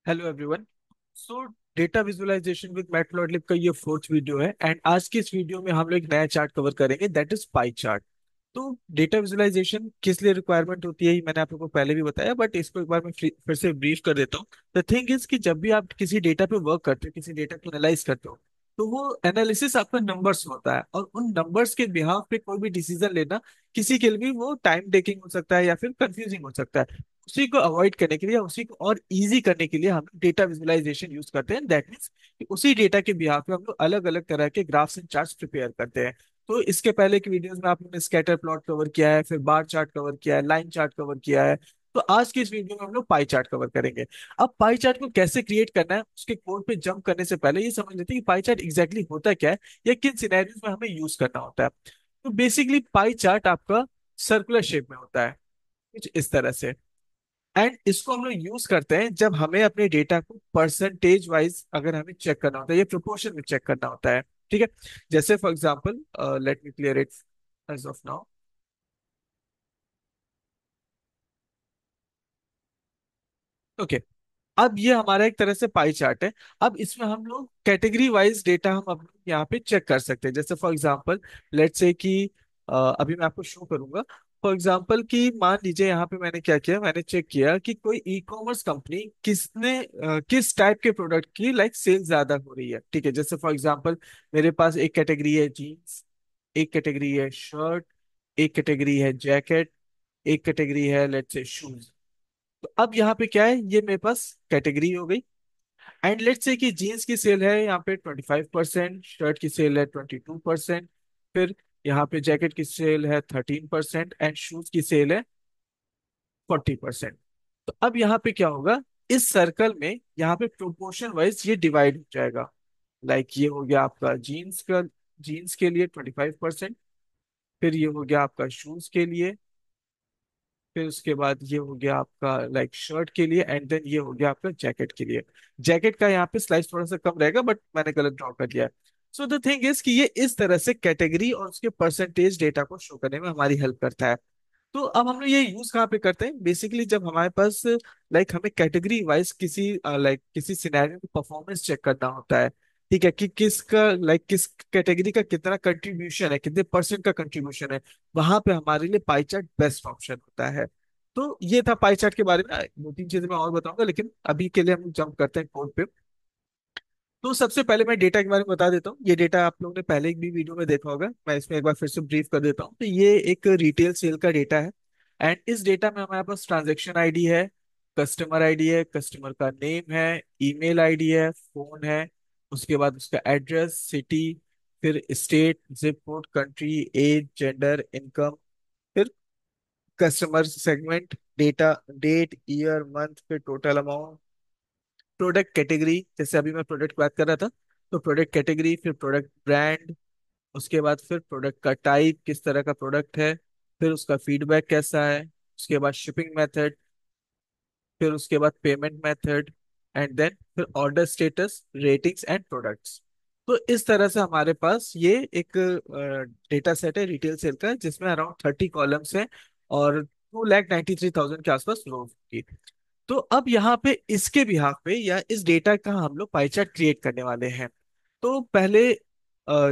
Hello everyone. So data visualisation with matplotlib का ये fourth video है एंड आज की इस वीडियो में हम लोग एक नया चार्ट कवर करेंगे दैट इज पाई चार्ट। तो डेटा विजुअलाइजेशन किस लिए रिक्वायरमेंट होती है ये मैंने आप लोगों को पहले भी बताया, बट इसको एक बार मैं फिर से ब्रीफ कर देता हूँ। द थिंग इज कि जब भी आप किसी डेटा पे वर्क करते हो, किसी डेटा को एनालाइज करते हो, तो वो एनालिसिस आपका नंबर्स होता है और उन नंबर्स के बिहाफ पे कोई भी डिसीजन लेना किसी के लिए भी वो टाइम टेकिंग हो सकता है या फिर कंफ्यूजिंग हो सकता है। उसी को अवॉइड करने के लिए, उसी को और इजी करने के लिए हम डेटा विजुअलाइजेशन यूज करते हैं। दैट मीन्स कि उसी डेटा के बिहाफ पे हम लोग अलग अलग तरह के ग्राफ्स एंड चार्ट्स प्रिपेयर करते हैं। तो इसके पहले की वीडियोस में आपने स्कैटर प्लॉट कवर किया है, फिर बार चार्ट कवर किया है, लाइन चार्ट कवर किया है। तो आज की इस वीडियो में हम लोग पाई चार्ट कवर करेंगे। अब पाई चार्ट को कैसे क्रिएट करना है उसके कोड पे जंप करने से पहले ये समझ लेते हैं कि पाई चार्ट एग्जैक्टली होता क्या है या किन सिनेरियोज में हमें यूज करना होता है। तो बेसिकली पाई चार्ट आपका सर्कुलर शेप में होता है, कुछ इस तरह से। एंड इसको हम लोग यूज करते हैं जब हमें अपने डेटा को परसेंटेज वाइज अगर हमें चेक करना होता है या प्रोपोर्शन में चेक करना होता है। ठीक है। जैसे for example, let me clear it as of now. Okay. अब ये हमारा एक तरह से पाई चार्ट है। अब इसमें हम लोग कैटेगरी वाइज डेटा हम अपने यहाँ पे चेक कर सकते हैं। जैसे फॉर एग्जांपल, लेट्स से कि अभी मैं आपको शो करूंगा। फॉर एग्जांपल कि मान लीजिए यहाँ पे मैंने क्या किया, मैंने चेक किया कि कोई ई कॉमर्स कंपनी किस टाइप के प्रोडक्ट की लाइक सेल ज्यादा हो रही है। ठीक है। जैसे फॉर एग्जांपल मेरे पास एक कैटेगरी है जीन्स, एक कैटेगरी है शर्ट, एक कैटेगरी है जैकेट, एक कैटेगरी है लेट्स से शूज। तो अब यहाँ पे क्या है, ये मेरे पास कैटेगरी हो गई। एंड लेट्स से कि जीन्स की सेल है यहाँ पे 25%, शर्ट की सेल है 22%, फिर यहाँ पे जैकेट की सेल है 13% एंड शूज की सेल है 40%। तो अब यहाँ पे क्या होगा, इस सर्कल में यहाँ पे प्रोपोर्शन वाइज ये डिवाइड हो जाएगा। लाइक ये हो गया आपका जीन्स के लिए 25%, फिर ये हो गया आपका शूज के लिए, फिर उसके बाद ये हो गया आपका लाइक शर्ट के लिए, एंड देन ये हो गया आपका जैकेट के लिए। जैकेट का यहाँ पे स्लाइस थोड़ा सा कम रहेगा बट मैंने गलत ड्रॉ कर दिया है। सो द थिंग इज कि ये इस तरह से कैटेगरी और उसके परसेंटेज डेटा को शो करने में हमारी हेल्प करता है। तो अब हम लोग ये यूज कहाँ पे करते हैं, बेसिकली जब हमारे पास लाइक हमें कैटेगरी वाइज किसी लाइक किसी सिनेरियो की परफॉर्मेंस चेक करना होता है। ठीक है, कि किस कैटेगरी का कितना कंट्रीब्यूशन है, कितने परसेंट का कंट्रीब्यूशन है, वहां पे हमारे लिए पाई चार्ट बेस्ट ऑप्शन होता है। तो ये था पाई चार्ट के बारे में। दो तीन चीजें मैं और बताऊंगा लेकिन अभी के लिए हम जंप करते हैं कोड पे। तो सबसे पहले मैं डेटा के बारे में बता देता हूँ। ये डेटा आप लोगों ने पहले एक भी वीडियो में देखा होगा, मैं इसमें एक बार फिर से ब्रीफ कर देता हूँ। तो ये एक रिटेल सेल का डेटा है। एंड इस डेटा में हमारे पास ट्रांजैक्शन आईडी है, कस्टमर आईडी है, कस्टमर का नेम है, ईमेल आईडी है, फोन है, उसके बाद उसका एड्रेस, सिटी, फिर state, zip code, country, age, gender, income, फिर customer segment, data, date, year, month, फिर टोटल अमाउंट, प्रोडक्ट कैटेगरी, जैसे अभी मैं प्रोडक्ट की बात कर रहा था तो प्रोडक्ट कैटेगरी, फिर प्रोडक्ट ब्रांड, उसके बाद फिर प्रोडक्ट का टाइप, किस तरह का प्रोडक्ट है, फिर उसका फीडबैक कैसा है, उसके बाद शिपिंग मेथड, फिर उसके बाद पेमेंट मेथड, एंड देन फिर order status, ratings and products. तो इस तरह से हमारे पास ये एक डेटा सेट है रिटेल सेल का जिसमें अराउंड 30 कॉलम्स हैं और 2,93,000 के आसपास रोज की। तो अब यहाँ पे इसके बिहाफ पे या इस डेटा का हम लोग पाई चार्ट क्रिएट करने वाले हैं। तो पहले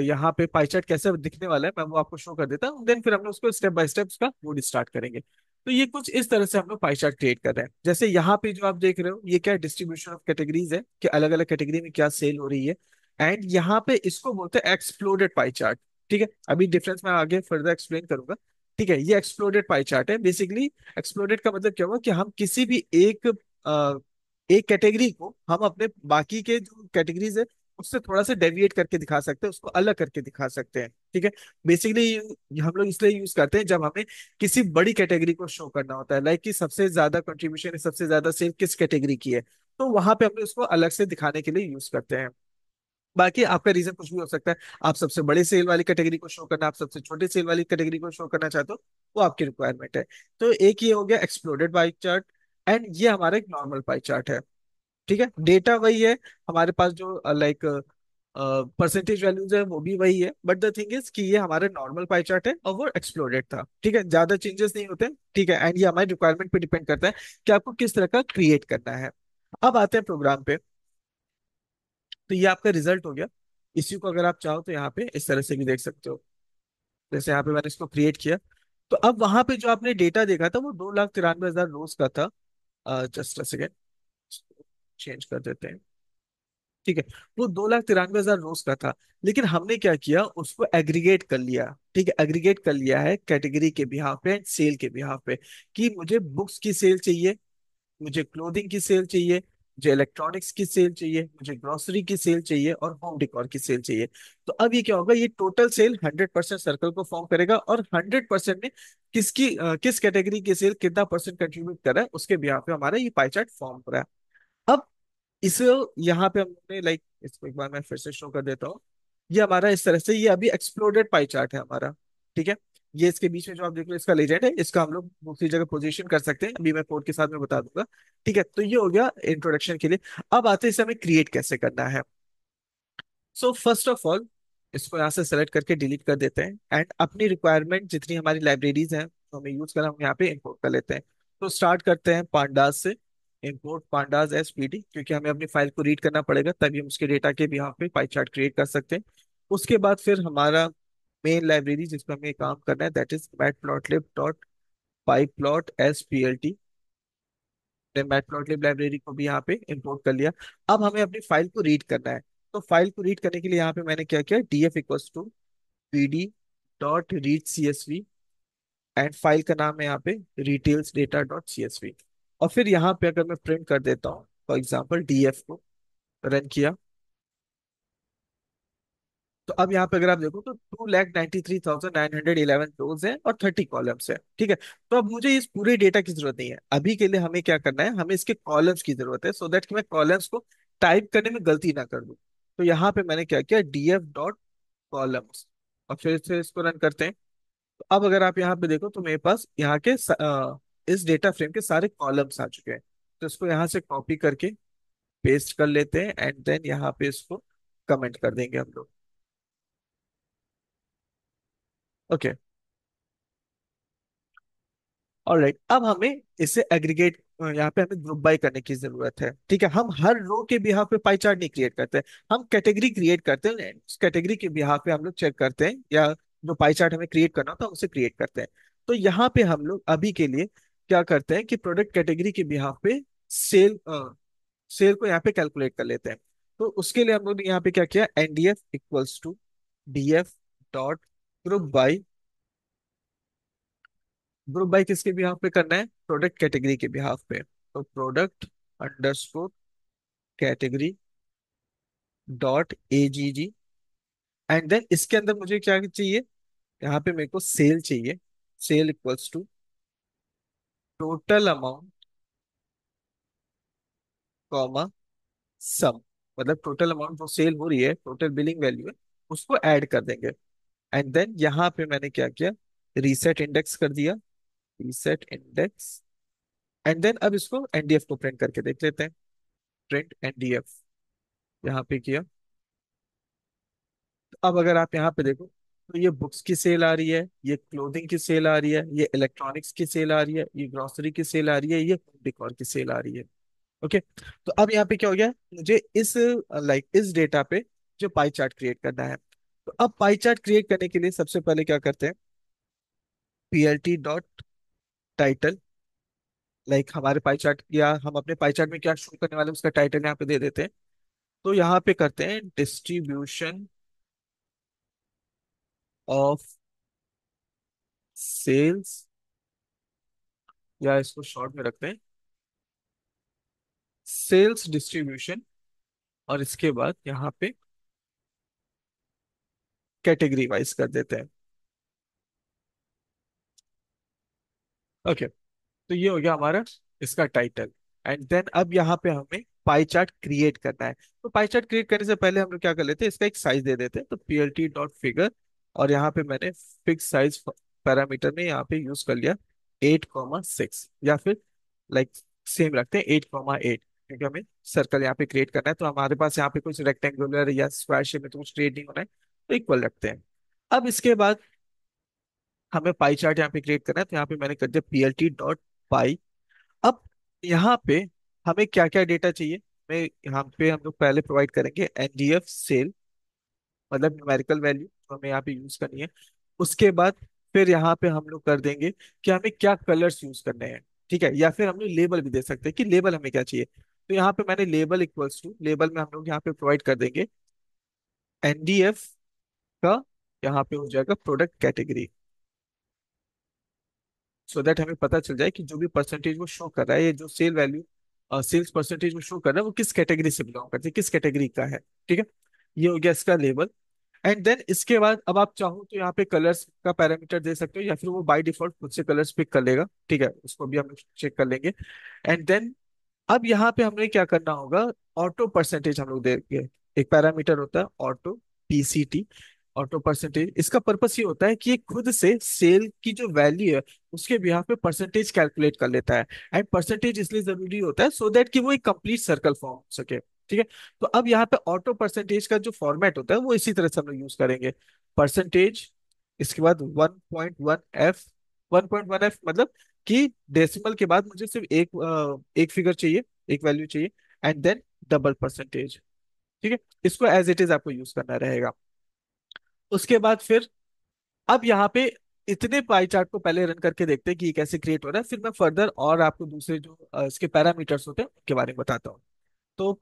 यहाँ पे पाई चार्ट कैसे दिखने वाला है मैं वो आपको शो कर देता हूँ, देन फिर हम लोग उसको स्टेप बाय स्टेप उसका कोड स्टार्ट करेंगे। तो ये कुछ इस तरह से हम लोग पाई चार्ट क्रिएट कर रहे हैं। जैसे यहाँ पे जो आप देख रहे हो ये क्या डिस्ट्रीब्यूशन ऑफ कैटेगरीज है कि अलग अलग कैटेगरी में क्या सेल हो रही है। एंड यहाँ पे इसको बोलते हैं एक्सप्लोडेड पाई चार्ट। ठीक है, अभी डिफरेंस मैं आगे फर्दर एक्सप्लेन करूंगा। ठीक है, ये एक्सप्लोडेड पाई चार्ट है। बेसिकली एक्सप्लोडेड का मतलब क्या हुआ कि हम किसी भी अ, एक कैटेगरी को हम अपने बाकी के जो कैटेगरीज है उससे थोड़ा सा डेविएट करके दिखा सकते हैं, उसको अलग करके दिखा सकते हैं। ठीक है। बेसिकली हम लोग इसलिए यूज करते हैं जब हमें किसी बड़ी कैटेगरी को शो करना होता है, लाइक कि सबसे ज्यादा कंट्रीब्यूशन है, सबसे ज्यादा सेल किस कैटेगरी की है। तो वहां पे हम लोग उसको अलग से दिखाने के लिए यूज करते हैं। बाकी आपका रीजन कुछ भी हो सकता है, आप सबसे बड़े सेल वाली कैटेगरी को शो करना, आप सबसे छोटे सेल वाली कैटेगरी को शो करना चाहते हो, वो आपकी रिक्वायरमेंट है। तो एक ये हो गया एक्सप्लोडेड पाई चार्ट। एंड ये हमारा एक नॉर्मल पाई चार्ट है। ठीक है, डेटा वही है, हमारे पास जो लाइक परसेंटेज वैल्यूज है वो भी वही है, बट द थिंग इज कि ये हमारे नॉर्मल पाई चार्ट है और वो एक्सप्लोडेड था। ठीक है, ज्यादा चेंजेस नहीं होते। ठीक है, एंड ये हमारी रिक्वायरमेंट पे डिपेंड करता है कि आपको किस तरह का क्रिएट करना है। अब आते हैं प्रोग्राम पे। तो ये आपका रिजल्ट हो गया। इसी को अगर आप चाहो तो यहाँ पे इस तरह से भी देख सकते हो। जैसे यहाँ पे मैंने इसको क्रिएट किया। तो अब वहां पे जो आपने डेटा देखा था वो 2,93,000 रोज का था। जस्ट अ सेकेंड, चेंज कर देते हैं। ठीक है। वो 2,93,000 रोज का था। लेकिन हमने क्या किया, उसको एग्रीगेट कर लिया। ठीक है, एग्रीगेट कर लिया है कैटेगरी के बिहाफ पे एंड सेल के बिहाफ पे। कि मुझे बुक्स की सेल चाहिए, मुझे क्लोथिंग की सेल चाहिए, मुझे इलेक्ट्रॉनिक्स की सेल चाहिए, मुझे ग्रोसरी की सेल चाहिए और होम डेकोर की सेल चाहिए। तो अब ये क्या होगा, ये टोटल सेल 100% सर्कल को फॉर्म करेगा और 100% में किस कैटेगरी की सेल कितना परसेंट कंट्रीब्यूट कर रहा है उसके बिहाफ पे हमारा ये पाई चार्ट फॉर्म हो रहा है। अब इसे यहाँ पे हमने लाइक, इसको एक बार मैं फिर से शो कर देता हूँ। ये हमारा इस तरह से, ये अभी एक्सप्लोडेड पाई चार्ट है हमारा। ठीक है। ये इसके बीच में जो आप देख रहे हो इसका लेजेंड है, इसका हम लोग दूसरी जगह पोजीशन कर सकते हैं, अभी मैं कोड के साथ में बता दूंगा। ठीक है, तो ये हो गया इंट्रोडक्शन के लिए। अब आते हैं इसे हमें क्रिएट कैसे करना है। सो फर्स्ट ऑफ ऑल, इसको यहाँ से सेलेक्ट करके डिलीट कर देते हैं एंड अपनी रिक्वायरमेंट जितनी हमारी लाइब्रेरीज हैं तो हमें यूज करना, हम यहाँ पे इंपोर्ट कर लेते हैं। तो स्टार्ट करते हैं पांडास से। Import pandas S P D, क्योंकि हमें अपनी फाइल को रीड करना पड़ेगा तभी हम उसके डेटा के बिहाफ पे पाई चार्ट क्रिएट कर सकते हैं। उसके बाद फिर हमारा मेन लाइब्रेरी जिसपे हमें काम करना है, that is matplotlib dot pi plot S P L T. Matplotlib library को भी यहाँ पे इंपोर्ट कर लिया। अब हमें अपनी फाइल को रीड करना है। तो फाइल को रीड करने के लिए यहाँ पे मैंने क्या किया, df equals to pd dot read csv and file का नाम है यहाँ पे रिटेल्स डेटा डॉट csv। और फिर यहाँ पे अगर मैं प्रिंट कर देता हूँ फॉर एग्जाम्पल df को रन किया, तो अब यहाँ पे अगर आप देखो तो 2,93,911 रोज है और 30 कॉलम्स है। ठीक है। तो अब मुझे इस पूरे डेटा की जरूरत नहीं है, अभी के लिए हमें क्या करना है, हमें इसके कॉलम्स की जरूरत है, सो दैट कि मैं कॉलम्स को टाइप करने में गलती ना कर दूं। तो यहाँ पे मैंने क्या किया, df डॉट कॉलम्स, और फिर से इसको रन करते हैं। तो अब अगर आप यहाँ पे देखो तो मेरे पास यहाँ के इस डेटा फ्रेम के सारे कॉलम्स आ चुके हैं। तो इसको यहाँ से कॉपी करके पेस्ट कर लेते हैं एंड देन यहाँ पे इसको कमेंट कर देंगे हम लोग। ओके। ऑलराइट, अब हमें इसे एग्रीगेट, यहाँ पे हमें ग्रुप बाय करने की जरूरत है। ठीक है, हम हर रो के बिहाफ पे पाई चार्ट नहीं क्रिएट करते, हम कैटेगरी क्रिएट करते हैं, उस कैटेगरी के बिहाफ पे हम लोग चेक करते हैं, या जो पाई चार्ट हमें क्रिएट करना होता है उसे क्रिएट करते हैं। तो यहाँ पे हम लोग अभी के लिए क्या करते हैं कि प्रोडक्ट कैटेगरी के बिहाफ पे सेल सेल को यहाँ पे कैलकुलेट कर लेते हैं। तो उसके लिए हम लोग ने यहाँ पे क्या किया, NDF equals to DF dot group by. Group by किसके बिहाफ पे करना है, प्रोडक्ट कैटेगरी के बिहाफ पे। तो product underscore category dot AGG and then इसके अंदर मुझे क्या चाहिए, यहाँ पे मेरे को सेल चाहिए। Sale equals to total amount comma sum. मतलब टोटल अमाउंट जो सेल हो रही है, टोटल बिलिंग वैल्यू है, उसको ऐड कर देंगे। एंड देन यहाँ पे मैंने क्या किया, रीसेट इंडेक्स कर दिया। रीसेट इंडेक्स एंड देन अब इसको एनडीएफ को प्रिंट करके देख लेते हैं। प्रिंट एनडीएफ यहाँ पे किया। अब अगर आप यहाँ पे देखो तो ये बुक्स की सेल आ रही है, ये क्लोथिंग की सेल आ रही है, ये इलेक्ट्रॉनिक्स की सेल आ रही है, ये ग्रोसरी की सेल आ रही है, ये होम डेकोर की सेल आ रही है। ओके। तो अब यहाँ पे क्या हो गया, मुझे इस इस डेटा पे जो पाई चार्ट क्रिएट करना है। तो अब पाई चार्ट क्रिएट करने के लिए सबसे पहले क्या करते हैं, plt डॉट टाइटल, हमारे पाई चार्ट या हम अपने पाई चार्ट में क्या शो करने वाले हैं उसका टाइटल यहाँ पे दे देते हैं। तो यहाँ पे करते हैं डिस्ट्रीब्यूशन ऑफ सेल्स, या इसको शॉर्ट में रखते हैं सेल्स डिस्ट्रीब्यूशन, और इसके बाद यहाँ पे कैटेगरी वाइज कर देते हैं। ओके। तो ये हो गया हमारा इसका टाइटल। एंड देन अब यहाँ पे हमें पाई चार्ट क्रिएट करना है। तो पाई चार्ट क्रिएट करने से पहले हम लोग क्या कर लेते हैं, इसका एक साइज दे देते हैं। तो plt डॉट फिगर, और यहाँ पे मैंने फिक्स साइज पैरामीटर में यहाँ पे यूज कर लिया 8,6, या फिर लाइक सेम रखते हैं 8,8, क्योंकि हमें सर्कल यहाँ पे क्रिएट करना है। तो हमारे पास यहाँ पे कुछ रेक्टेंगुलर या स्क्वायर शेप में तो कुछ क्रिएट नहीं होना है, तो इक्वल रखते हैं। अब इसके बाद हमें पाई चार्ट यहाँ पे क्रिएट करना है, तो यहाँ पे मैंने कर दिया plt डॉट पाई। अब यहाँ पे हमें क्या क्या डेटा चाहिए, हमें यहाँ पे हम लोग पहले प्रोवाइड करेंगे एनडीएफ सेल, मतलब न्यूमेरिकल वैल्यू जो हमें यहाँ पे यूज करनी है। उसके बाद फिर यहाँ पे हम लोग कर देंगे कि हमें क्या कलर्स यूज करने हैं। ठीक है, या फिर हम लोग लेबल भी दे सकते हैं कि लेबल हमें क्या चाहिए। तो यहाँ पे मैंने लेबल इक्वल्स टू, लेबल में हम लोग यहाँ पे प्रोवाइड कर देंगे एनडीएफ का, यहाँ पे हो जाएगा प्रोडक्ट कैटेगरी, सो दैट हमें पता चल जाए कि जो भी परसेंटेज वो शो कर रहा है, ये जो सेल वैल्यू सेल्स परसेंटेज वो शो कर रहा है वो किस कैटेगरी से बिलोंग करती है, किस कैटेगरी का है। ठीक है, ये हो गया इसका लेबल। एंड देन इसके बाद अब आप चाहो तो यहाँ पे कलर्स का पैरामीटर दे सकते हो, या फिर वो बाय डिफॉल्ट खुद से कलर्स पिक कर लेगा। ठीक है, उसको भी हम चेक कर लेंगे। एंड देन अब यहाँ पे हमें क्या करना होगा, ऑटो परसेंटेज हम लोग देंगे। एक पैरामीटर होता है ऑटो, पीसीटी, ऑटो परसेंटेज। इसका पर्पस ये होता है कि ये खुद से सेल की जो वैल्यू है उसके बिहाफ पे परसेंटेज कैलकुलेट कर लेता है। एंड परसेंटेज इसलिए जरूरी होता है सो दैट कि वो एक कंप्लीट सर्कल फॉर्म हो सके। ठीक है, तो अब यहाँ पे ऑटो परसेंटेज का जो फॉर्मेट होता है वो इसी तरह से हम लोग यूज करेंगे। परसेंटेज, इसके बाद 1.1 एफ, 1.1 एफ मतलब कि डेसिमल के बाद मुझे सिर्फ एक फिगर चाहिए, एक वैल्यू चाहिए। And then double percentage. ठीक है, इसको एज इट इज आपको यूज करना रहेगा। उसके बाद फिर अब यहाँ पे इतने पाई चार्ट को पहले रन करके देखते हैं कि ये कैसे क्रिएट हो रहा है, फिर मैं फर्दर और आपको दूसरे जो इसके पैरामीटर्स होते हैं उनके बारे में बताता हूँ। तो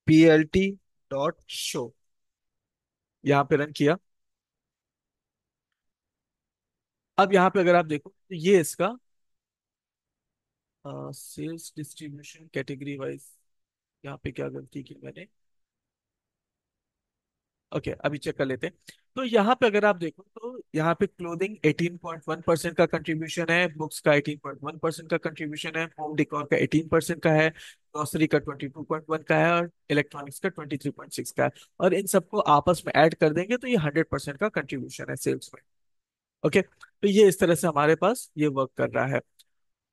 plt.show यहाँ पे रन किया। अब यहाँ पे अगर आप देखो तो ये इसका सेल्स डिस्ट्रीब्यूशन कैटेगरी वाइज, यहाँ पे क्या गलती की मैंने। ओके, अभी चेक कर लेते हैं। तो यहाँ पे अगर आप देखो तो यहाँ पे क्लोथिंग 18.1% का कंट्रीब्यूशन है, बुक्स का 18.1% का कंट्रीब्यूशन है, होम डेकोर का 18% का है, ग्रोसरी का 22.1 का है, और इलेक्ट्रॉनिक्स का 23.6 का है। और इन सबको आपस में ऐड कर देंगे तो ये 100% का कंट्रीब्यूशन है सेल्स में। ओके, तो ये इस तरह से हमारे पास ये वर्क कर रहा है।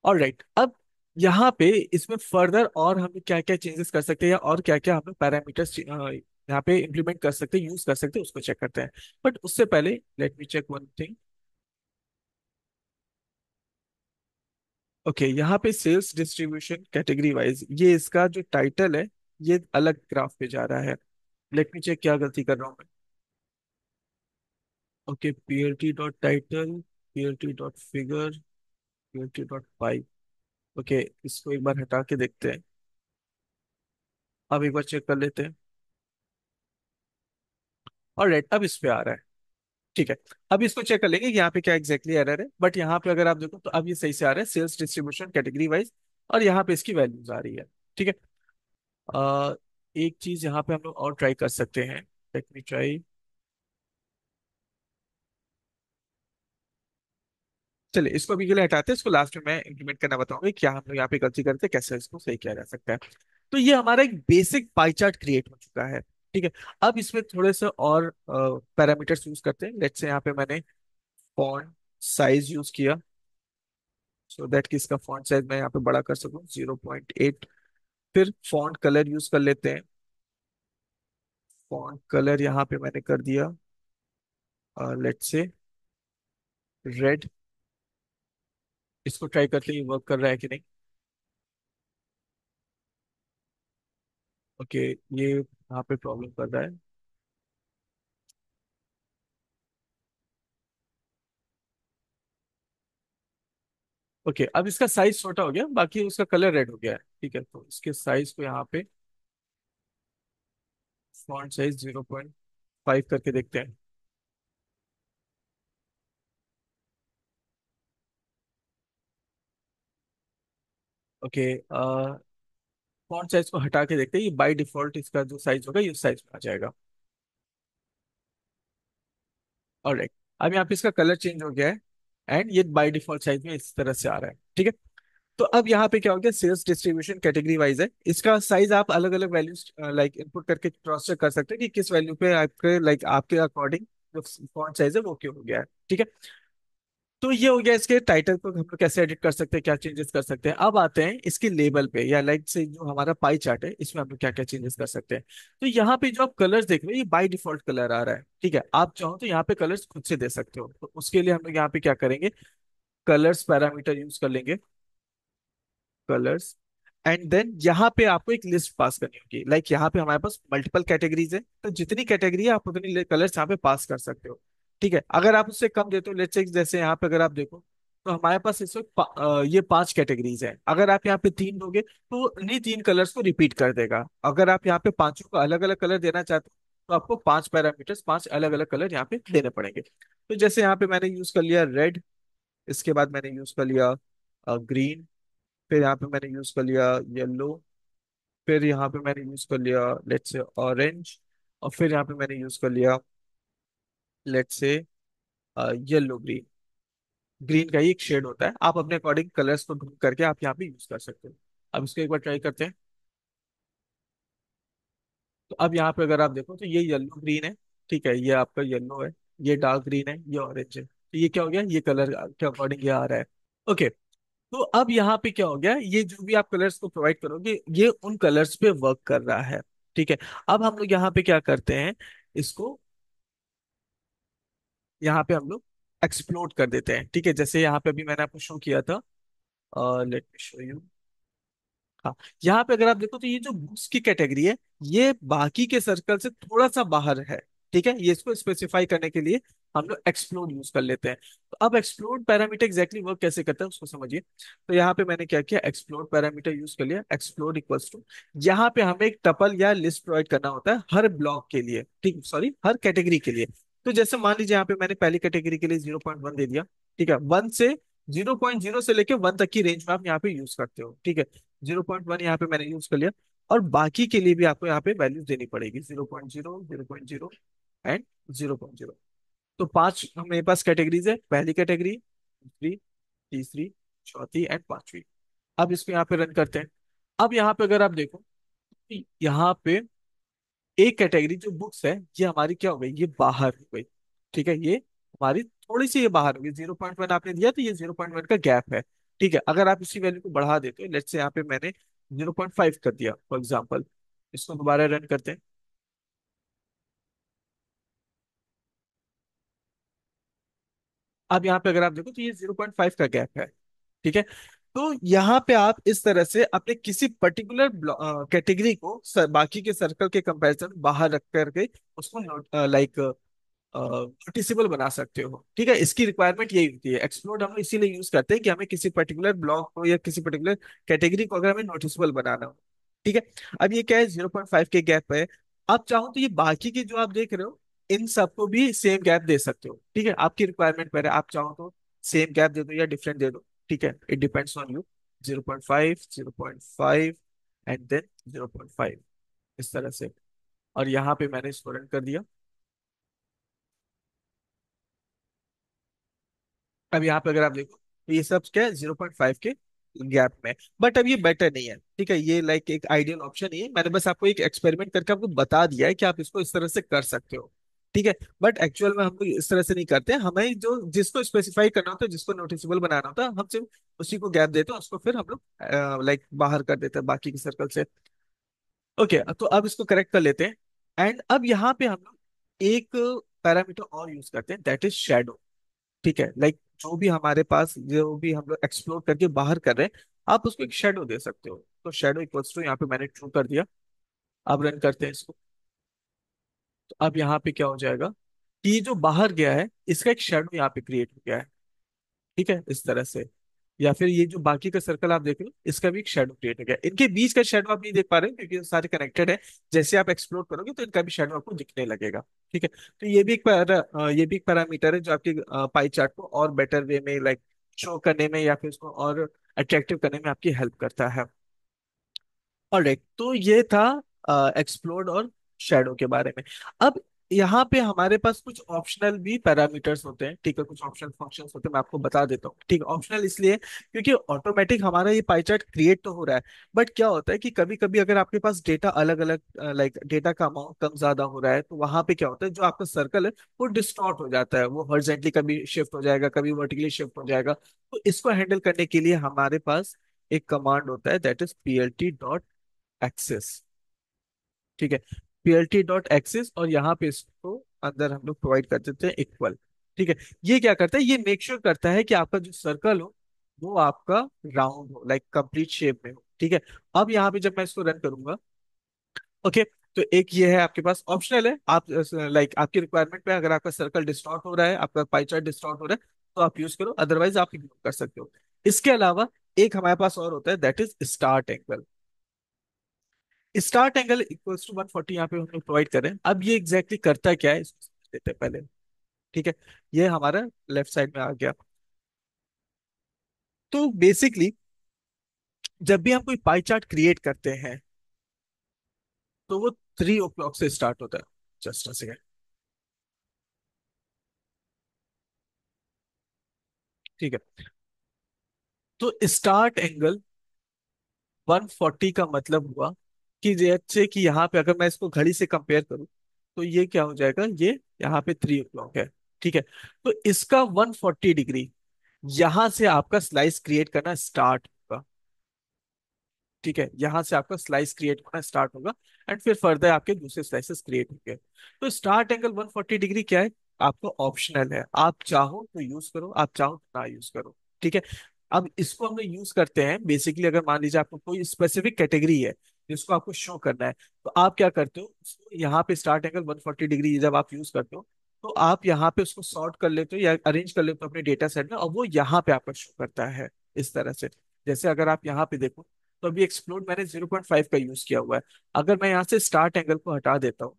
और राइट, अब यहाँ पे इसमें फर्दर और हम क्या क्या चेंजेस कर सकते हैं, या और क्या क्या हम पैरामीटर्स यहाँ पे इंप्लीमेंट कर सकते हैं, यूज कर सकते हैं, उसको चेक करते हैं। बट उससे पहले let me check one thing. Okay, यहाँ पे सेल्स डिस्ट्रीब्यूशन कैटेगरी वाइज ये इसका जो टाइटल है ये अलग ग्राफ पे जा रहा है। लेट मी चेक क्या गलती कर रहा हूँ मैं। Okay, PLT dot title, PLT dot figure, PLT dot pie. Okay, इसको एक बार हटा के देखते हैं। अब एक बार चेक कर लेते हैं। और राइट, अब इस पे आ रहा है। ठीक है, अब इसको चेक कर लेंगे कि यहाँ पे क्या एग्जैक्टली एरर है। बट यहाँ पे अगर आप देखो तो अब ये सही से आ रहा है, सेल्स डिस्ट्रीब्यूशन कैटेगरी वाइज, और यहाँ पे इसकी वैल्यूज आ रही है। ठीक है, अ, एक चीज यहाँ पे हम लोग और ट्राई कर सकते हैं। Let me try. चलिए, इसको अभी के लिए हटाते हैं, इसको लास्ट में मैं इंप्लीमेंट करना बताऊंगा कि क्या हम लोग यहाँ पे गलती करते हैं, कैसे इसको सही किया जा सकता है। तो ये हमारा एक बेसिक पाई चार्ट क्रिएट हो चुका है। ठीक है, अब इसमें थोड़े से और पैरामीटर्स यूज करते हैं। लेट्स से यहाँ पे मैंने फॉन्ट साइज यूज किया, सो दैट कि इसका फॉन्ट साइज मैं यहाँ पे बड़ा कर सकूं 0.8। फिर फॉन्ट कलर यूज कर लेते हैं। फॉन्ट कलर यहाँ पे मैंने कर दिया लेट्स से रेड। इसको ट्राई करते हैं ये वर्क कर रहा है कि नहीं। ओके, ये यहाँ पे प्रॉब्लम कर रहा है। ओके, अब इसका साइज छोटा हो गया, बाकी उसका कलर रेड हो गया है। ठीक है, तो इसके साइज को यहाँ पे फॉन्ट साइज 0.5 करके देखते हैं। ओके, फॉन्ट साइज को हटा के देखते हैं, ये बाय डिफॉल्ट इसका जो साइज होगा ये साइज में आ जाएगा। ऑलराइट, अब यहाँ पे इसका कलर चेंज हो गया है, एंड ये बाय डिफॉल्ट साइज में इस तरह से आ रहा है। ठीक है, तो अब यहाँ पे क्या हो गया, सेल्स डिस्ट्रीब्यूशन कैटेगरी वाइज है, इसका साइज आप अलग अलग वैल्यूज लाइक इनपुट करके क्रॉस चेक कर सकते हैं कि किस वैल्यू पे आपके लाइक आपके अकॉर्डिंग जो फॉन्ट साइज है वो क्यों हो गया है। ठीक है, तो ये हो गया इसके टाइटल को हम लोग कैसे एडिट कर सकते हैं, क्या चेंजेस कर सकते हैं। अब आते हैं इसके लेबल पे, या लाइक से जो हमारा पाई चार्ट है इसमें हम लोग क्या क्या चेंजेस कर सकते हैं। तो यहाँ पे जो आप कलर्स देख रहे हो ये बाय डिफॉल्ट कलर आ रहा है। ठीक है, आप चाहो तो यहाँ पे कलर्स खुद से दे सकते हो, तो उसके लिए हम लोग यहाँ पे क्या करेंगे, कलर्स पैरामीटर यूज कर लेंगे। कलर्स, एंड देन यहाँ पे आपको एक लिस्ट पास करनी होगी। लाइक यहाँ पे हमारे पास मल्टीपल कैटेगरीज है, तो जितनी कैटेगरी है आप उतनी कलर्स यहाँ पे पास कर सकते हो। ठीक है, अगर आप उससे कम देते हो, लेट्स से जैसे यहाँ पे अगर आप देखो, तो हमारे पास इस वक्त ये 5 कैटेगरीज है। अगर आप यहाँ पे 3 दोगे तो इन्हीं 3 कलर्स को रिपीट कर देगा। अगर आप यहाँ पे पांचों को अलग अलग कलर देना चाहते हो, तो आपको 5 पैरामीटर्स, 5 अलग अलग कलर यहाँ पे देने पड़ेंगे। तो जैसे यहाँ पे मैंने यूज कर लिया रेड, इसके बाद मैंने यूज कर लिया ग्रीन, फिर यहाँ पे मैंने यूज कर लिया येलो, फिर यहाँ पे मैंने यूज कर लिया लेट्स से ऑरेंज, और फिर यहाँ पे मैंने यूज कर लिया let's say yellow green. Green का ही एक शेड होता है, आप अपने अकॉर्डिंग कलर्स को ढूंढ करके आप यहाँ पे यूज कर सकते हो। अब इसको एक बार ट्राई करते हैं। तो अब यहाँ पे अगर आप देखो तो ये येलो ग्रीन है। ठीक है, ये आपका येलो है, ये डार्क ग्रीन है, ये ऑरेंज है, तो ये क्या हो गया, ये कलर के अकॉर्डिंग ये आ रहा है। ओके, तो अब यहाँ पे क्या हो गया, ये जो भी आप कलर्स को प्रोवाइड करोगे ये उन कलर्स पे वर्क कर रहा है। ठीक है, अब हम लोग यहाँ पे क्या करते हैं, इसको यहाँ पे हम लोग एक्सप्लोड कर देते हैं। ठीक है, जैसे यहाँ पे अभी मैंने आपको शो किया था, लेट मी शो यू। हाँ, यहाँ पे अगर आप देखो तो ये जो बुक्स की कैटेगरी है, ये बाकी के सर्कल से थोड़ा सा बाहर है। ठीक है, ये इसको स्पेसिफाई करने के लिए हम लोग एक्सप्लोड यूज कर लेते हैं। तो अब एक्सप्लोड पैरामीटर एग्जैक्टली वर्क कैसे करता है उसको समझिए। तो यहाँ पे मैंने क्या किया, एक्सप्लोड पैरामीटर यूज कर लिया। एक्सप्लोड इक्वल्स टू, यहाँ पे हमें एक टपल या लिस्ट प्रोवाइड करना होता है हर ब्लॉक के लिए, ठीक, सॉरी, हर कैटेगरी के लिए। तो जैसे मान लीजिए यहाँ पे मैंने पहली कैटेगरी के लिए 0.1 दे दिया। ठीक है, 0.0 से लेके 1 तक की रेंज में आप यहाँ पे यूज करते हो। ठीक है, 0.1 यहाँ पे मैंने यूज कर लिया, और बाकी के लिए भी आपको यहाँ पे वैल्यूज देनी पड़ेगी, 0.0, 0.0 एंड 0.0। तो 5 मेरे पास कैटेगरीज है, पहली कैटेगरी, दूसरी, तीसरी, चौथी एंड पांचवी। अब इसको यहाँ पे रन करते हैं। अब यहाँ पे अगर आप देखो तो यहाँ पे एक कैटेगरी जो बुक्स है, ये हमारी क्या हो गई, ये बाहर हो गई। ठीक है, ये हमारी थोड़ी सी ये बाहर हो गई, 0.1 आपने दिया तो ये 0.1 का गैप है। ठीक है, अगर आप इसी वैल्यू को बढ़ा देते हो, लेट्स से यहाँ पे मैंने 0.5 कर दिया फॉर एग्जाम्पल, इसको दोबारा रन करते हैं। अब यहाँ पे अगर आप देखो तो ये 0.5 का गैप है। ठीक है, तो यहाँ पे आप इस तरह से अपने किसी पर्टिकुलर कैटेगरी को बाकी के सर्कल के कंपैरिजन बाहर रख करके उसको लाइक नोटिसेबल बना सकते हो। ठीक है, इसकी रिक्वायरमेंट यही होती है। एक्सप्लोड हम लोग इसीलिए यूज करते हैं कि हमें किसी पर्टिकुलर ब्लॉक को या किसी पर्टिकुलर कैटेगरी को अगर हमें नोटिसेबल बनाना हो। ठीक है, अब ये क्या है, 0.5 के गैप है। आप चाहो तो ये बाकी के जो आप देख रहे हो, इन सबको भी सेम गैप दे सकते हो। ठीक है, आपकी रिक्वायरमेंट पर है, आप चाहो तो सेम गैप दे दो या डिफरेंट दे दो। ठीक है, it depends on you. 0.5, 0.5 and then 0.5, इस तरह से। और यहाँ पे मैंने इसको रन कर दिया। अब यहाँ पे अगर आप देखो तो ये सब क्या है, 0.5 के गैप में। बट अब ये बेटर नहीं है। ठीक है, ये लाइक एक आइडियल ऑप्शन नहीं है, मैंने बस आपको एक एक्सपेरिमेंट करके आपको बता दिया है कि आप इसको इस तरह से कर सकते हो। ठीक है, बट एक्चुअल में हम लोग इस तरह से नहीं करते हैं। हमें जो जिसको स्पेसिफाई करना होता है, जिसको नोटिसेबल बनाना होता है, हम सिर्फ उसी को गैप देते हैं, उसको फिर हम लोग लाइक बाहर कर देते हैं बाकी के सर्कल से। ओके, तो अब इसको करेक्ट कर लेते हैं। एंड अब यहाँ पे हम लोग एक पैरामीटर और यूज करते हैं, दैट इज शेडो। ठीक है, लाइक जो भी हमारे पास, जो भी हम लोग एक्सप्लोर करके बाहर कर रहे हैं, आप उसको एक शेडो दे सकते हो। तो शेडो इक्वल्स टू, यहाँ पे मैंने ट्रू कर दिया। अब रन करते हैं इसको। तो अब यहाँ पे क्या हो जाएगा कि ये जो बाहर गया है इसका एक शेडो यहाँ पे क्रिएट हो गया है। ठीक है, इस तरह से। या फिर ये जो बाकी का सर्कल आप देख रहे हो, इसका भी एक शेडो क्रिएट हो गया। इनके बीच का शेडो आप नहीं देख पा रहे हो क्योंकि ये सारे कनेक्टेड है। जैसे आप एक्सप्लोर करोगे तो इनका भी शेडो आपको दिखने लगेगा। ठीक है, तो ये भी एक पैरामीटर है जो आपके पाई चार्ट को और बेटर वे में लाइक शो करने में या फिर उसको और अट्रैक्टिव करने में आपकी हेल्प करता है। ऑलराइट, तो ये था एक्सप्लोड और शैडो के बारे में। अब यहाँ पे हमारे पास कुछ ऑप्शनल भी पैरामीटर्स होते हैं। ठीक है, कुछ ऑप्शनल फंक्शंस होते हैं, मैं आपको बता देता हूँ। ठीक है, ऑप्शनल इसलिए क्योंकि ऑटोमेटिक हमारा ये पाई चार्ट क्रिएट तो हो रहा है, बट क्या होता है कि कभी कभी अगर आपके पास डेटा अलग अलग, लाइक डेटा का अमाउंट कम ज्यादा हो रहा है, तो वहां पे क्या होता है, जो आपका सर्कल है वो डिस्टॉर्ट हो जाता है, वो हॉरिजॉन्टली कभी शिफ्ट हो जाएगा, कभी वर्टिकली शिफ्ट हो जाएगा। तो इसको हैंडल करने के लिए हमारे पास एक कमांड होता है, दैट इज plt.access। ठीक है, plt.access, और यहाँ पे इसको अंदर हम लोग प्रोवाइड कर देते हैं इक्वल। ठीक है, ये क्या करता है, ये मेक श्योर करता है कि आपका जो सर्कल हो वो आपका राउंड हो, लाइक कंप्लीट शेप में हो। ठीक है। अब यहाँ पे जब मैं इसको रन करूंगा, ओके, तो एक ये है आपके पास ऑप्शनल है, आप लाइक आपकी रिक्वायरमेंट पे अगर आपका सर्कल डिस्टॉर्ट हो रहा है, आपका पाई चार्ट डिस्टॉर्ट हो रहा है, तो आप यूज करो, अदरवाइज आप इग्नोर कर सकते हो। इसके अलावा एक हमारे पास और होता है, that is start angle. Start angle equals to 140 यहाँ पे हम लोग प्रोवाइड करें। अब ये एग्जैक्टली करता क्या है इसको समझ लेते हैं पहले। ठीक है, ये हमारा लेफ्ट साइड में आ गया। तो बेसिकली जब भी हम कोई पाई चार्ट क्रिएट करते हैं, तो वो 3 o'clock से स्टार्ट होता है। Just a second. ठीक है, तो स्टार्ट एंगल 140 का मतलब हुआ कि जैसे कि यहाँ पे अगर मैं इसको घड़ी से कंपेयर करूँ, तो ये क्या हो जाएगा, ये यहाँ पे 3 o'clock है। ठीक है, तो इसका 140 डिग्री यहां से आपका स्लाइस क्रिएट करना स्टार्ट होगा। ठीक है, यहां से आपका स्लाइस क्रिएट होना स्टार्ट होगा, एंड फिर फर्दर आपके दूसरे स्लाइसेस क्रिएट होंगे। तो स्टार्ट एंगल 140 डिग्री क्या है, आपको ऑप्शनल है, आप चाहो तो यूज करो, आप चाहो तो ना यूज करो। ठीक है, अब इसको हम लोग यूज करते हैं बेसिकली, अगर मान लीजिए आपको कोई स्पेसिफिक कैटेगरी है जिसको आपको शो करना है, तो आप क्या करते हो, उसको यहाँ पे स्टार्ट एंगल 140 डिग्री जब आप यूज करते हो, तो आप यहाँ पे उसको सॉर्ट कर लेते हो या अरेंज कर लेते हो अपने डेटा सेट में, और वो यहाँ पे आपका शो करता है इस तरह से। जैसे अगर आप यहाँ पे देखो, तो अभी एक्सप्लोड मैंने 0.5 का यूज किया हुआ है। अगर मैं यहाँ से स्टार्ट एंगल को हटा देता हूँ,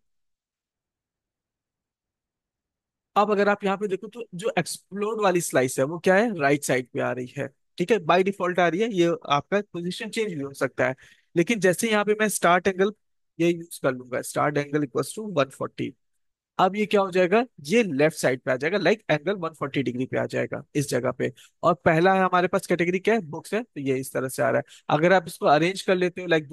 अब अगर आप यहाँ पे देखो, तो जो एक्सप्लोड वाली स्लाइस है वो क्या है, राइट साइड पे आ रही है। ठीक है, बाय डिफॉल्ट आ रही है, ये आपका पोजीशन चेंज भी हो सकता है। लेकिन जैसे यहाँ पे मैं स्टार्ट एंगल ये यूज कर लूंगा, स्टार्ट एंगल इक्वल्स टू 140, अब ये क्या हो जाएगा, ये लेफ्ट साइड पे आ जाएगा, लाइक एंगल 140 डिग्री पे आ जाएगा इस जगह पे। और पहला है हमारे पास कैटेगरी क्या है, बुक्स है, तो ये इस तरह से आ रहा है। अगर आप इसको अरेंज कर लेते हो लाइक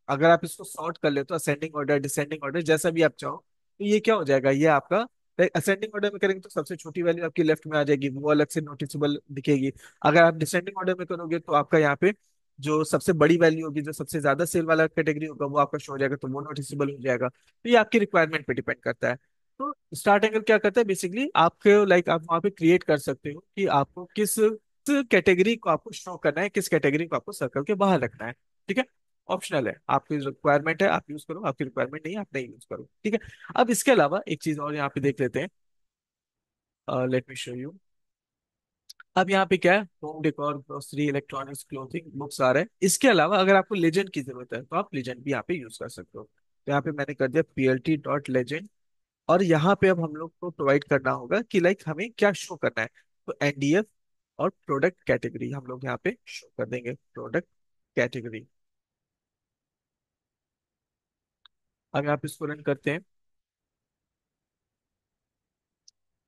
अगर आप इसको सॉर्ट कर लेते हो, असेंडिंग ऑर्डर डिसेंडिंग ऑर्डर जैसा भी आप चाहो, तो ये क्या हो जाएगा, ये आपका असेंडिंग ऑर्डर में करेंगे तो सबसे छोटी वैल्यू आपकी लेफ्ट में आ जाएगी, वो अलग से नोटिसेबल दिखेगी। अगर आप डिसेंडिंग ऑर्डर में करोगे, तो आपका यहाँ पे जो सबसे बड़ी वैल्यू होगी, जो सबसे ज्यादा सेल वाला कैटेगरी होगा, वो आपका शो हो जाएगा, तो वो नोटिसेबल हो जाएगा। तो ये आपकी रिक्वायरमेंट पे डिपेंड करता है। तो स्टार्ट एंगल क्या करता है बेसिकली, आपके लाइक आप वहां पे क्रिएट कर सकते हो कि आपको किस कैटेगरी को आपको शो करना है, किस कैटेगरी को आपको सर्कल के बाहर रखना है। ठीक है, ऑप्शनल है, आपकी रिक्वायरमेंट है आप यूज करो, आपकी रिक्वायरमेंट नहीं है आप नहीं यूज करो। ठीक है, अब इसके अलावा एक चीज और यहाँ पे देख लेते हैं, लेट मी शो यू। अब यहाँ पे क्या है, home decor grocery electronics clothing books आ रहे हैं। इसके अलावा अगर आपको लेजेंड की जरूरत है, तो आप लेजेंड भी यहाँ पे यूज कर सकते हो। तो यहाँ पे मैंने कर दिया plt.legend, और यहाँ पे अब हम लोग को प्रोवाइड करना होगा कि लाइक हमें क्या शो करना है। तो एनडीएफ और प्रोडक्ट कैटेगरी हम लोग यहाँ पे शो कर देंगे, प्रोडक्ट कैटेगरी। अब यहाँ पे इसको रन करते हैं।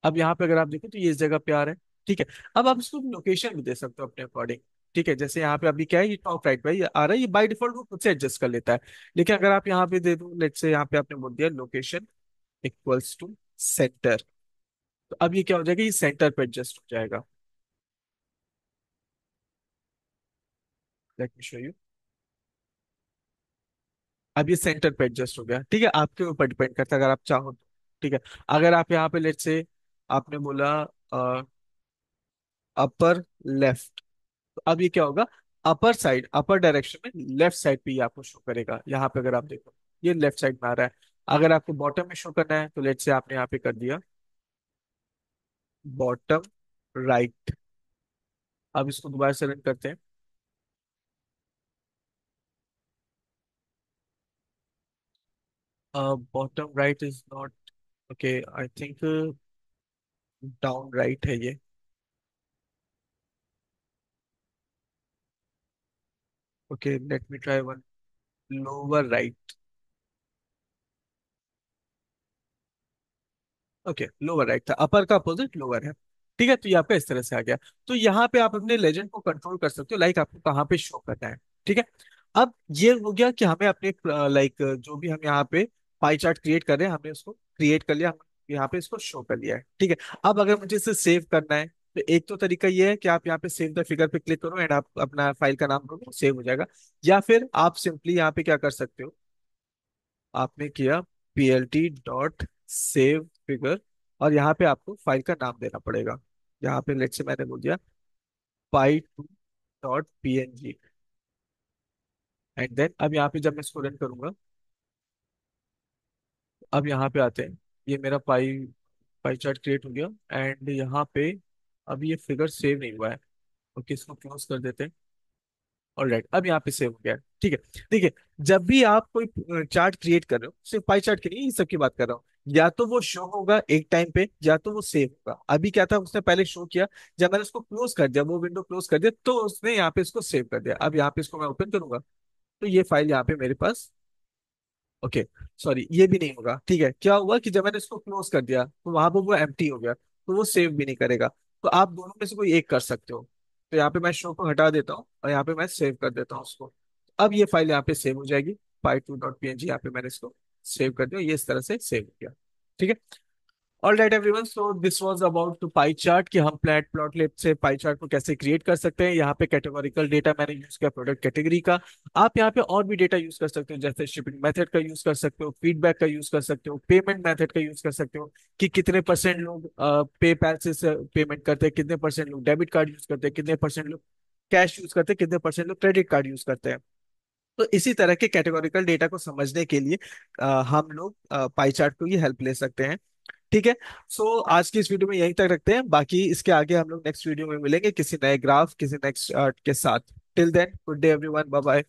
अब यहाँ पे अगर आप देखो, तो ये इस जगह पे आ रहा है। ठीक है, अब आप इसको लोकेशन भी दे सकते हो अपने अकॉर्डिंग। ठीक है, जैसे यहाँ पे अभी क्या है, ये टॉप राइट पे ये आ रहा है, ये बाय डिफॉल्ट वो खुद से एडजस्ट कर लेता है। लेकिन अगर आप यहाँ पे दे दो, लेट से यहाँ पे आपने बोल दिया लोकेशन इक्वल्स टू सेंटर, तो अब ये क्या हो जाएगा, ये सेंटर पे एडजस्ट हो जाएगा। Let me show you. अब ये सेंटर पे एडजस्ट हो गया। ठीक है, आपके ऊपर डिपेंड करता है अगर आप चाहो तो। ठीक है, अगर आप यहाँ पे लेट से आपने बोला अपर लेफ्ट, तो अब ये क्या होगा, अपर साइड अपर डायरेक्शन में लेफ्ट साइड पे ये आपको शो करेगा। यहाँ पे अगर आप देखो, ये लेफ्ट साइड में आ रहा है। अगर आपको बॉटम में शो करना है, तो लेट से आपने यहाँ पे कर दिया बॉटम राइट। अब इसको दोबारा से रन करते हैं। Bottom right is not, okay I think down right है ये। Okay let me try one, lower right. Okay lower right था, अपर का अपोजिट लोअर है। ठीक है, तो ये आपका इस तरह से आ गया। तो यहाँ पे आप अपने लेजेंड को कंट्रोल कर सकते हो, लाइक आपको कहाँ पे शो करना है। ठीक है, अब ये हो गया कि हमें अपने लाइक जो भी हम यहाँ पे पाई चार्ट क्रिएट कर रहे हैं, हमने उसको क्रिएट कर लिया, हम यहाँ पे इसको शो कर लिया है। ठीक है, अब अगर मुझे इसे सेव करना है, तो एक तो तरीका ये है कि आप यहाँ पे सेव द फिगर पे क्लिक करो, एंड आप अपना फाइल का नाम दो, सेव हो जाएगा। या फिर आप सिंपली यहाँ पे क्या कर सकते हो, आपने किया plt.save फिगर, और यहाँ पे आपको फाइल का नाम देना पड़ेगा। यहाँ पे लेट से मैंने बोल दिया py2.png। एंड देन अब यहाँ पे जब मैं इसको रन करूंगा, अब यहाँ पे आते हैं, ये मेरा पाई पाई चार्ट क्रिएट हो गया। एंड यहाँ पे अब ये फिगर सेव नहीं हुआ है। ओके, इसको क्लोज कर देते हैं। ऑलराइट, अब यहाँ पे सेव हो गया है। ठीक है। देखिए, जब भी आप कोई चार्ट क्रिएट कर रहे हो, सिर्फ पाई चार्ट के नहीं, इन सब की बात कर रहा हूँ, या तो वो शो होगा एक टाइम पे, या तो वो सेव होगा। अभी क्या था, उसने पहले शो किया, जब मैंने उसको क्लोज कर दिया, वो विंडो क्लोज कर दिया, तो उसने यहाँ पे इसको सेव कर दिया। अब यहाँ पे इसको मैं ओपन करूंगा, तो ये फाइल यहाँ पे मेरे पास। ओके, सॉरी, ये भी नहीं होगा। ठीक है, क्या हुआ कि जब मैंने इसको क्लोज कर दिया, तो वहां पर वो एम्प्टी हो गया, तो वो सेव भी नहीं करेगा। तो आप दोनों में से कोई एक कर सकते हो। तो यहाँ पे मैं शो को हटा देता हूँ, और यहाँ पे मैं सेव कर देता हूँ उसको। अब ये फाइल यहाँ पे सेव हो जाएगी, py2.png, यहाँ पे मैंने इसको सेव कर दिया, ये इस तरह से सेव हो गया। ठीक है। All right everyone, so this was about to pie chart, कि हम प्लैट प्लॉटलिब से पाई चार्ट को कैसे क्रिएट कर सकते हैं। यहाँ पे कैटेगोरिकल डेटा मैंने यूज किया, प्रोडक्ट कैटेगरी का। आप यहाँ पे और भी डेटा यूज कर सकते हो, जैसे शिपिंग मेथड का यूज कर सकते हो, फीडबैक का यूज कर सकते हो, पेमेंट मेथड का यूज कर सकते हो, कि कितने परसेंट लोग पेपैल से पेमेंट करते हैं, कितने परसेंट लोग डेबिट कार्ड यूज करते हैं, कितने परसेंट लोग कैश यूज करते हैं, कितने परसेंट लोग क्रेडिट कार्ड यूज करते हैं। तो इसी तरह के कैटेगोरिकल डेटा को समझने के लिए हम लोग पाई चार्ट को ही हेल्प ले सकते हैं। ठीक है। सो आज की इस वीडियो में यहीं तक रखते हैं, बाकी इसके आगे हम लोग नेक्स्ट वीडियो में मिलेंगे किसी नए ग्राफ, किसी नेक्स्ट के साथ। Till then, good day everyone, bye bye.